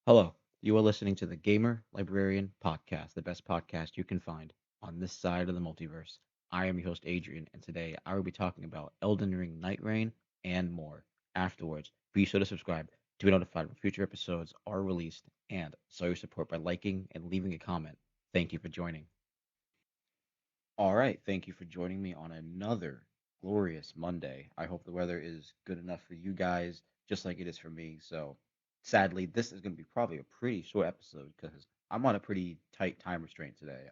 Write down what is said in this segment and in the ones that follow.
Hello, you are listening to the Gamer Librarian Podcast, the best podcast you can find on this side of the multiverse. I am your host, Adrian, and today I will be talking about Elden Ring, Nightreign, and more. Afterwards, be sure to subscribe to be notified when future episodes are released, and show your support by liking and leaving a comment. Thank you for joining. All right, thank you for joining me on another glorious Monday. I hope the weather is good enough for you guys, just like it is for me. So, sadly, this is going to be probably a pretty short episode because I'm on a pretty tight time restraint today.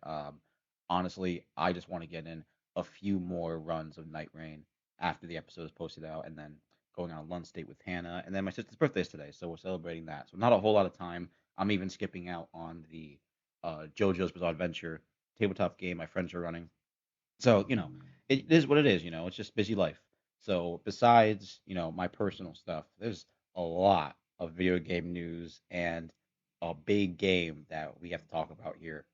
Honestly, I just want to get in a few more runs of Night Rain after the episode is posted out, and then going on a lunch date with Hannah. And then my sister's birthday is today, so we're celebrating that. So, not a whole lot of time. I'm even skipping out on the JoJo's Bizarre Adventure tabletop game my friends are running, so, it is what it is, it's just busy life. So, besides, my personal stuff, there's a lot of video game news and a big game that we have to talk about here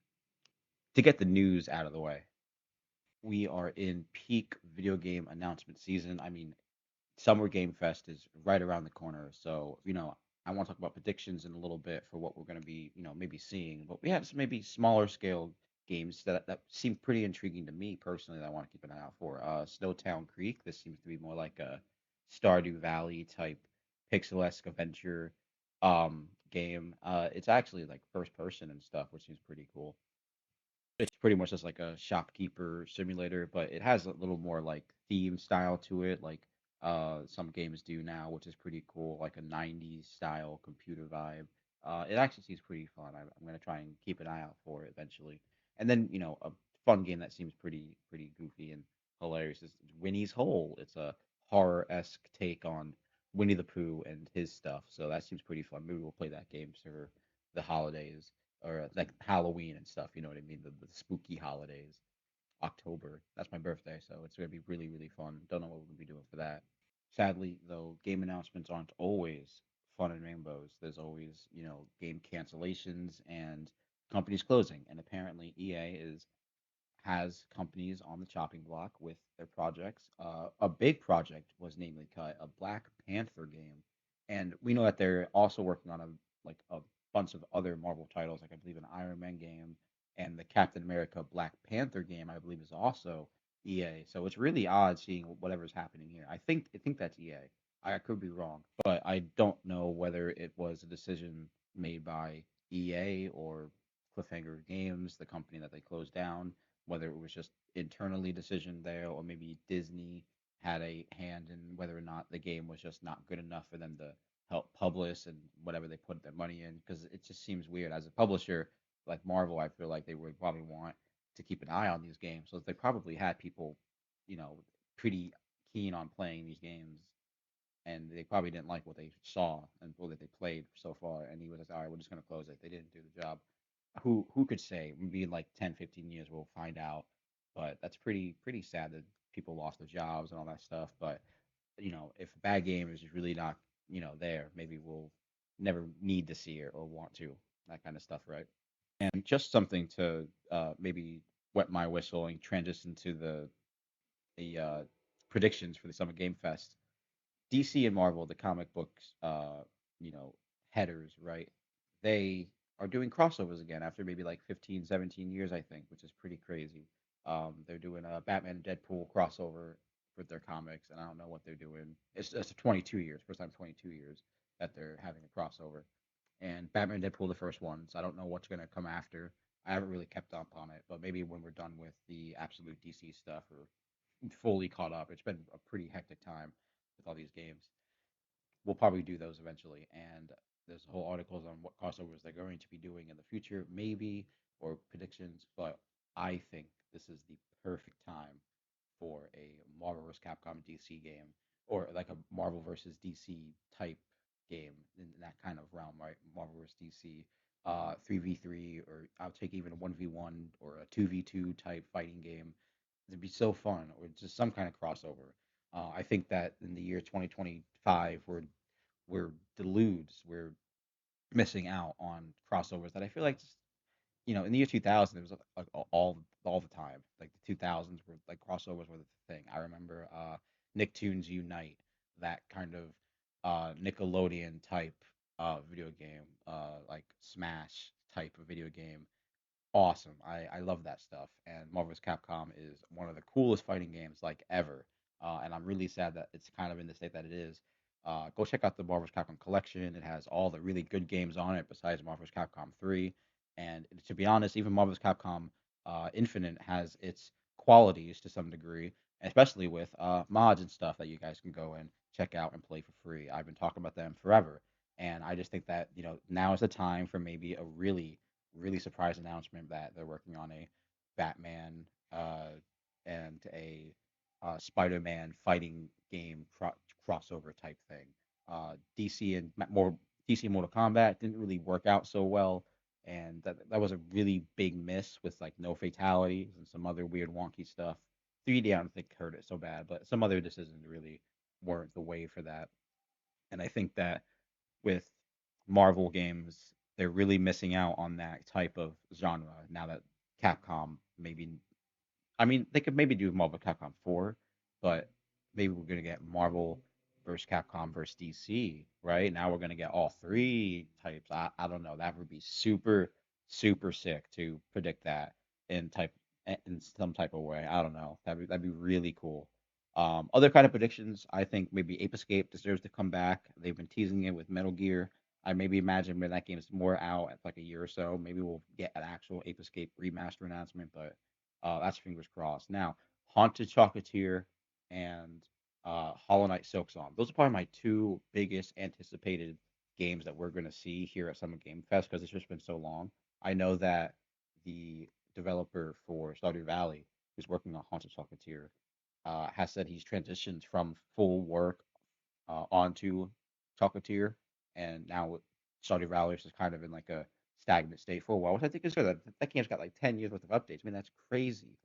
to get the news out of the way. We are in peak video game announcement season. I mean, Summer Game Fest is right around the corner. So, I want to talk about predictions in a little bit for what we're going to be, maybe seeing. But we have some maybe smaller scale games that seem pretty intriguing to me personally that I want to keep an eye out for. Snowtown Creek. This seems to be more like a Stardew Valley type pixel-esque adventure game. It's actually like first person and stuff, which seems pretty cool. It's pretty much just like a shopkeeper simulator, but it has a little more like theme style to it, like some games do now, which is pretty cool, like a 90s style computer vibe. It actually seems pretty fun. I'm gonna try and keep an eye out for it eventually. And then, a fun game that seems pretty goofy and hilarious is Winnie's Hole. It's a horror-esque take on Winnie the Pooh and his stuff. So that seems pretty fun. Maybe we'll play that game for the holidays or like Halloween and stuff. You know what I mean? The spooky holidays. October. That's my birthday, so it's gonna be really fun. Don't know what we're gonna be doing for that. Sadly, though, game announcements aren't always fun and rainbows. There's always, game cancellations and companies closing. And apparently, EA is has companies on the chopping block with their projects. A big project was namely cut, a Black Panther game, and we know that they're also working on a bunch of other Marvel titles, like I believe an Iron Man game and the Captain America Black Panther game. I believe is also EA. So it's really odd seeing whatever's happening here. I think that's EA. I could be wrong, but I don't know whether it was a decision made by EA or Cliffhanger Games, the company that they closed down, whether it was just internally decision there or maybe Disney had a hand in whether or not the game was just not good enough for them to help publish and whatever they put their money in, because it just seems weird as a publisher like Marvel. I feel like they would probably want to keep an eye on these games, so they probably had people, you know pretty keen on playing these games, and they probably didn't like what they saw and what they played so far, and he was like, all right, we're just going to close it. They didn't do the job. Who could say? Maybe in like 10, 15 years we'll find out. But that's pretty sad that people lost their jobs and all that stuff. But if a bad game is really not there, maybe we'll never need to see it or want to, that kind of stuff, right? And just something to maybe wet my whistle and transition to the predictions for the Summer Game Fest. DC and Marvel, the comic books, you know, headers, right? They are doing crossovers again after maybe like 15, 17 years, I think, which is pretty crazy. They're doing a Batman and Deadpool crossover with their comics, and I don't know what they're doing. It's 22 years, first time 22 years that they're having a crossover. And Batman and Deadpool, the first one, so I don't know what's gonna come after. I haven't really kept up on it, but maybe when we're done with the absolute DC stuff or fully caught up, it's been a pretty hectic time with all these games. We'll probably do those eventually. And there's whole articles on what crossovers they're going to be doing in the future, maybe, or predictions. But I think this is the perfect time for a Marvel vs. Capcom DC game, or like a Marvel versus DC type game in that kind of realm, right? Marvel versus DC, 3v3, or I'll take even a 1v1 or a 2v2 type fighting game. It'd be so fun, or just some kind of crossover. I think that in the year 2025, we're deludes. We're missing out on crossovers that I feel like just, in the year 2000 it was like all the time. Like the 2000s were like crossovers were the thing. I remember Nicktoons Unite, that kind of Nickelodeon type video game, like Smash type of video game. Awesome. I love that stuff. And Marvel's Capcom is one of the coolest fighting games like ever. And I'm really sad that it's kind of in the state that it is. Go check out the Marvel's Capcom collection. It has all the really good games on it besides Marvel's Capcom 3. And to be honest, even Marvel's Capcom Infinite has its qualities to some degree, especially with mods and stuff that you guys can go and check out and play for free. I've been talking about them forever. And I just think that, now is the time for maybe a really surprise announcement that they're working on a Batman and a Spider-Man fighting game crossover type thing. DC and more DC Mortal Kombat didn't really work out so well, and that was a really big miss with like no fatalities and some other weird wonky stuff. 3D I don't think hurt it so bad, but some other decisions really weren't the way for that. And I think that with Marvel games, they're really missing out on that type of genre now that Capcom maybe I mean, they could maybe do Marvel Capcom 4, but maybe we're gonna get Marvel versus Capcom versus DC, right? Now we're gonna get all three types. I don't know. That would be super sick to predict that in some type of way. I don't know. That'd be really cool. Other kind of predictions, I think maybe Ape Escape deserves to come back. They've been teasing it with Metal Gear. I maybe imagine when that game is more out at like a year or so, maybe we'll get an actual Ape Escape remaster announcement, but that's fingers crossed. Now, Haunted Chocolatier and Hollow Knight Silk Song. Those are probably my two biggest anticipated games that we're going to see here at Summer Game Fest because it's just been so long. I know that the developer for Stardew Valley, who's working on Haunted Chocolatier, has said he's transitioned from full work onto Chocolatier, and now Stardew Valley is just kind of in like a stagnant state for a while, which I think is good. That game's got like 10 years worth of updates. I mean, that's crazy.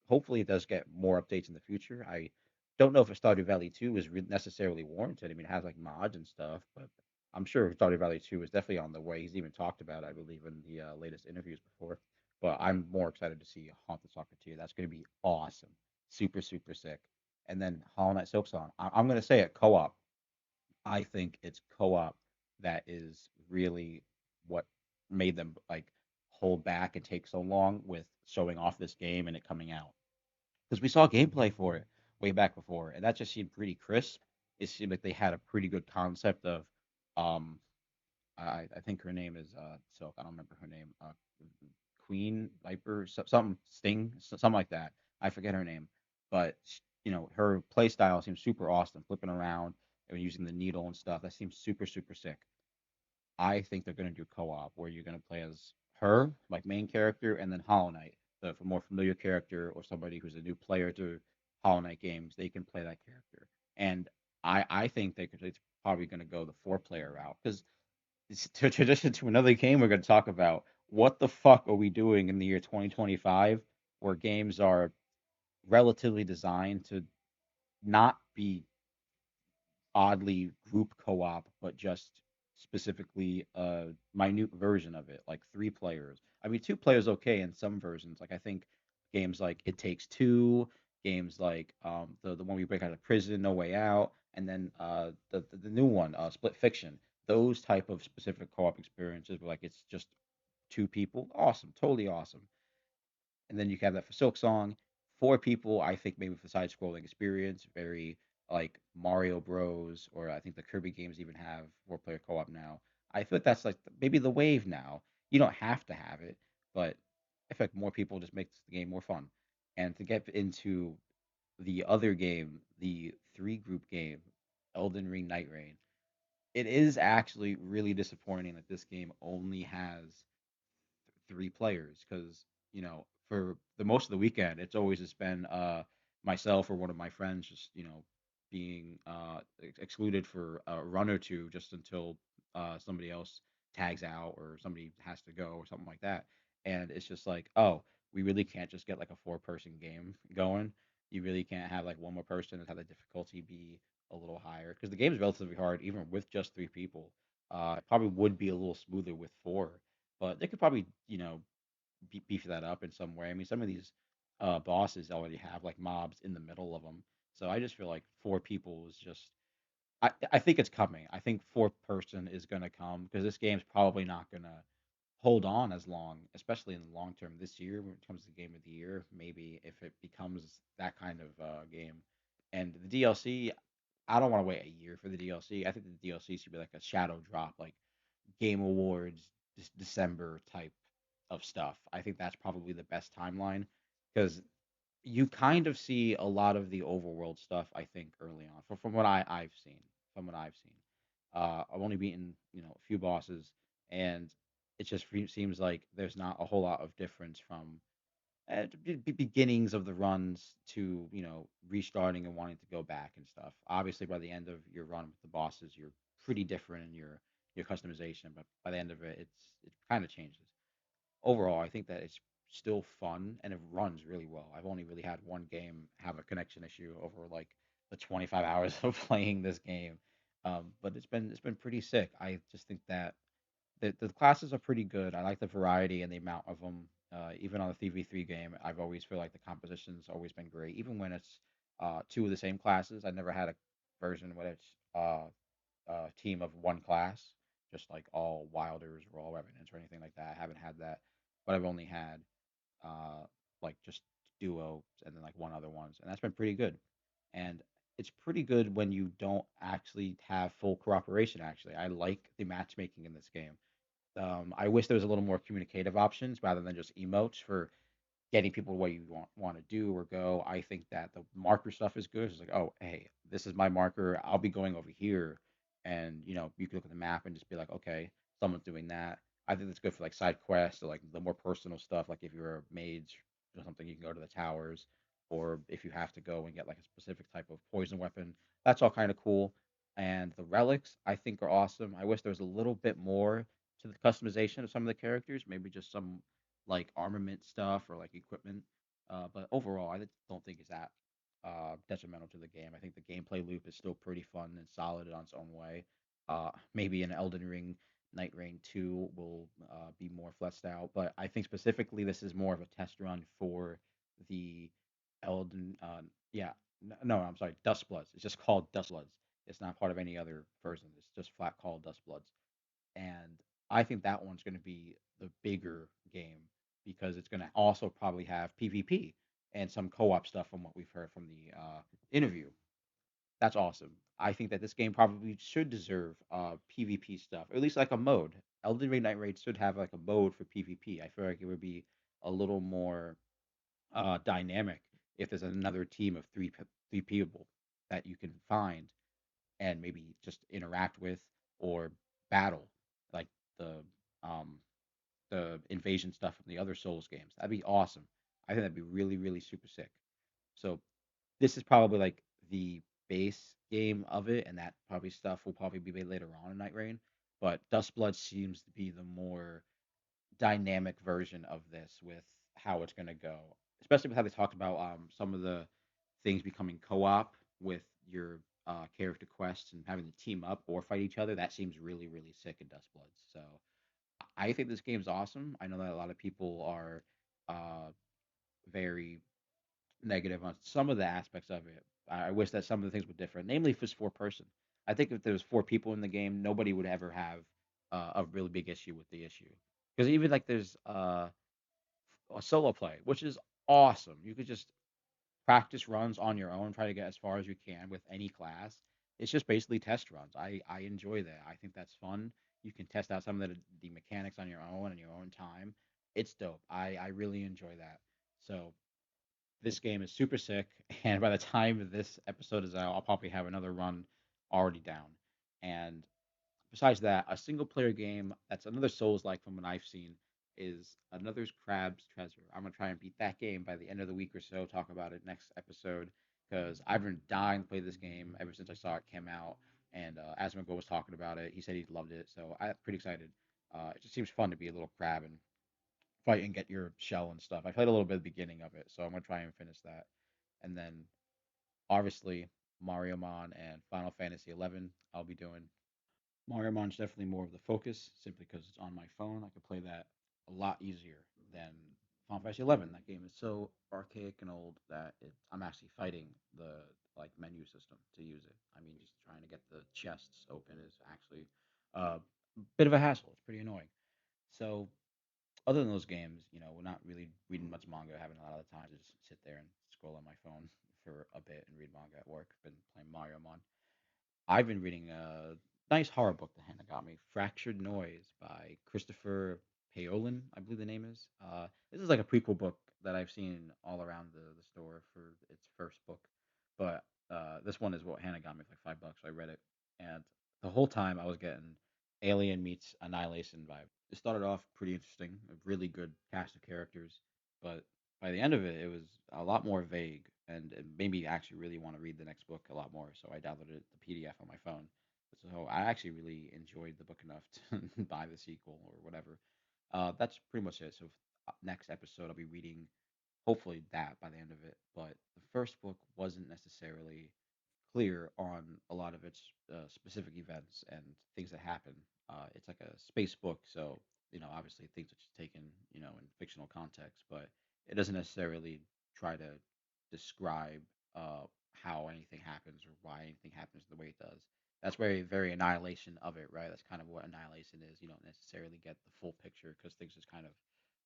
Hopefully, it does get more updates in the future. I don't know if a Stardew Valley 2 is necessarily warranted. I mean, it has like mods and stuff, but I'm sure Stardew Valley 2 is definitely on the way. He's even talked about it, I believe, in the latest interviews before. But I'm more excited to see Haunted Chocolatier. That's going to be awesome. Super sick. And then Hollow Knight Silk Song. I'm going to say it co op. I think it's co-op that is really what made them like hold back and take so long with showing off this game and it coming out. Because we saw gameplay for it way back before, and that just seemed pretty crisp. It seemed like they had a pretty good concept of um I think her name is Silk. I don't remember her name. Queen Viper, something Sting, something like that. I forget her name, but her play style seems super awesome, flipping around and using the needle and stuff. That seems super sick. I think they're gonna do co-op where you're gonna play as her, like main character, and then Hollow Knight, the more familiar character or somebody who's a new player to Hollow Knight games. They can play that character, and I think it's probably gonna go the four-player route because it's to tradition to another game we're going to talk about. What the fuck are we doing in the year 2025 where games are relatively designed to not be oddly group co-op, but just specifically a minute version of it, like three players. I mean, two players okay in some versions. Like I think games like It Takes Two, games like the one we break out of prison, No Way Out, and then the new one, Split Fiction. Those type of specific co-op experiences where like it's just two people, awesome, totally awesome. And then you can have that for Silk Song. Four people, I think maybe for side scrolling experience, very like Mario Bros. Or I think the Kirby games even have four player co op now. I feel like that's like maybe the wave now. You don't have to have it, but I feel like more people just makes the game more fun. And to get into the other game, the three group game, Elden Ring Nightreign, it is actually really disappointing that this game only has three players because for the most of the weekend it's always just been myself or one of my friends just being excluded for a run or two just until somebody else tags out or somebody has to go or something like that, and it's just like, oh, we really can't just get like a four-person game going. You really can't have like one more person and have the difficulty be a little higher because the game is relatively hard even with just three people. It probably would be a little smoother with four, but they could probably, beef that up in some way. I mean, some of these bosses already have like mobs in the middle of them, so I just feel like four people is just I think it's coming. I think fourth person is gonna come because this game's probably not gonna hold on as long, especially in the long term this year when it comes to game of the year. Maybe if it becomes that kind of game, and the DLC, I don't want to wait a year for the DLC. I think the DLC should be like a shadow drop, like Game Awards December type of stuff. I think that's probably the best timeline because you kind of see a lot of the overworld stuff. I think early on, from what I've seen, from what I've seen, I've only beaten a few bosses, and it just seems like there's not a whole lot of difference from beginnings of the runs to restarting and wanting to go back and stuff. Obviously, by the end of your run with the bosses, you're pretty different in your customization, but by the end of it, it kind of changes. Overall, I think that it's still fun and it runs really well. I've only really had one game have a connection issue over like the 25 hours of playing this game, but it's been pretty sick. I just think that the classes are pretty good. I like the variety and the amount of them. Even on the 3v3 game, I've always feel like the composition's always been great. Even when it's two of the same classes, I never had a version where it's team of one class, just like all Wilders or all Revenants or anything like that. I haven't had that, but I've only had uh, like just duo and then like one other ones, and that's been pretty good. And it's pretty good when you don't actually have full cooperation. Actually, I like the matchmaking in this game. I wish there was a little more communicative options rather than just emotes for getting people where you want to do or go. I think that the marker stuff is good. It's like, oh, hey, this is my marker. I'll be going over here, and you can look at the map and just be like, okay, someone's doing that. I think that's good for like side quests or like the more personal stuff. Like if you're a mage or something, you can go to the towers, or if you have to go and get like a specific type of poison weapon, that's all kind of cool. And the relics, I think, are awesome. I wish there was a little bit more to the customization of some of the characters, maybe just some like armament stuff or like equipment. But overall, I don't think it's that detrimental to the game. I think the gameplay loop is still pretty fun and solid on its own way. Maybe an Elden Ring Nightreign 2 will be more fleshed out, but I think specifically this is more of a test run for the Elden. Yeah, no, I'm sorry, Dust Bloods. It's just called Dust Bloods. It's not part of any other version. It's just flat called Dust Bloods, and I think that one's going to be the bigger game because it's going to also probably have PvP and some co-op stuff from what we've heard from the interview. That's awesome. I think that this game probably should deserve PvP stuff, or at least like a mode. Elden Ring Night Raid should have like a mode for PvP. I feel like it would be a little more dynamic if there's another team of three people that you can find and maybe just interact with or battle like the um the invasion stuff from the other Souls games. That'd be awesome. I think that'd be really, really super sick. So this is probably like the base game of it, and that probably stuff will probably be made later on in Night Rain. But Dustblood seems to be the more dynamic version of this with how it's going to go, especially with how they talked about some of the things becoming co-op with your character quests and having to team up or fight each other. That seems really, really sick in Dustbloods. So I think this game's awesome. I know that a lot of people are uh, very negative on some of the aspects of it. I wish that some of the things were different, namely if it's four person. I think if there was four people in the game, nobody would ever have a really big issue with the issue. Because even like there's a solo play, which is awesome. You could just practice runs on your own, try to get as far as you can with any class. It's just basically test runs. I enjoy that. I think that's fun. You can test out some of the mechanics on your own in your own time. It's dope. I really enjoy that. So this game is super sick, and by the time this episode is out, I'll probably have another run already down. And besides that, a single player game that's another Souls like from what I've seen is another's Crab's Treasure. I'm gonna try and beat that game by the end of the week or so. Talk about it next episode because I've been dying to play this game ever since I saw it came out. And Asmongold was talking about it. He said he loved it, so I'm pretty excited. It just seems fun to be a little crab and fight and get your shell and stuff. I played a little bit at the beginning of it, so I'm gonna try and finish that. And then obviously Mario Mon and Final Fantasy 11 I'll be doing. Mario Mon's definitely more of the focus, simply because it's on my phone. I could play that a lot easier than Final Fantasy 11. That game is so archaic and old that I'm actually fighting like menu system to use it. I mean, just trying to get the chests open is actually a bit of a hassle. It's pretty annoying. So other than those games, we're not really reading much manga. Having a lot of the time to just sit there and scroll on my phone for a bit and read manga at work. Been playing Mario Mon. I've been reading a nice horror book that Hannah got me, Fractured Noise by Christopher Paolin, I believe the name is. This is like a prequel book that I've seen all around the store for its first book, but this one is what Hannah got me for like $5. So I read it, and the whole time I was getting Alien meets Annihilation vibe. It started off pretty interesting, a really good cast of characters, but by the end of it, it was a lot more vague, and it made me actually really want to read the next book a lot more. So I downloaded the PDF on my phone. So I actually really enjoyed the book enough to buy the sequel or whatever. That's pretty much it. So next episode, I'll be reading hopefully that by the end of it. But the first book wasn't necessarily clear on a lot of its specific events and things that happen. It's like a space book, so obviously things are just taken in fictional context, but it doesn't necessarily try to describe how anything happens or why anything happens the way it does. That's very annihilation of it, right? That's kind of what annihilation is. You don't necessarily get the full picture because things just kind of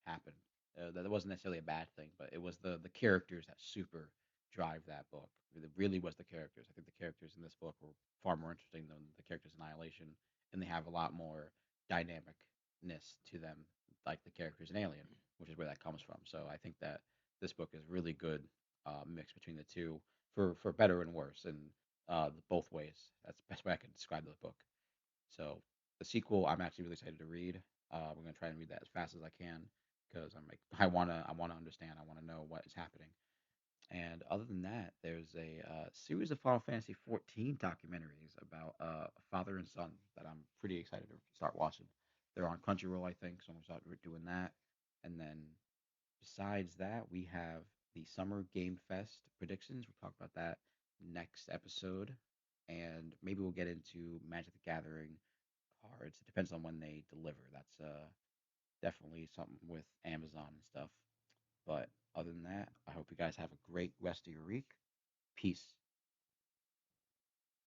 happen. That wasn't necessarily a bad thing, but it was the characters that super drive that book. It really was the characters. I think the characters in this book were far more interesting than the characters in Annihilation, and they have a lot more dynamicness to them, like the characters in Alien, which is where that comes from. So I think that this book is really good mix between the two for better and worse, and both ways. That's the best way I can describe the book. So the sequel, I'm actually really excited to read. We're gonna try and read that as fast as I can because I'm like I wanna understand. I wanna know what is happening. And other than that, there's a series of Final Fantasy 14 documentaries about a father and son that I'm pretty excited to start watching. They're on Crunchyroll, I think, so I'm gonna start doing that. And then besides that, we have the Summer Game Fest predictions. We'll talk about that next episode, and maybe we'll get into Magic the Gathering cards. It depends on when they deliver. That's definitely something with Amazon and stuff. But other than that, I hope you guys have a great rest of your week. Peace.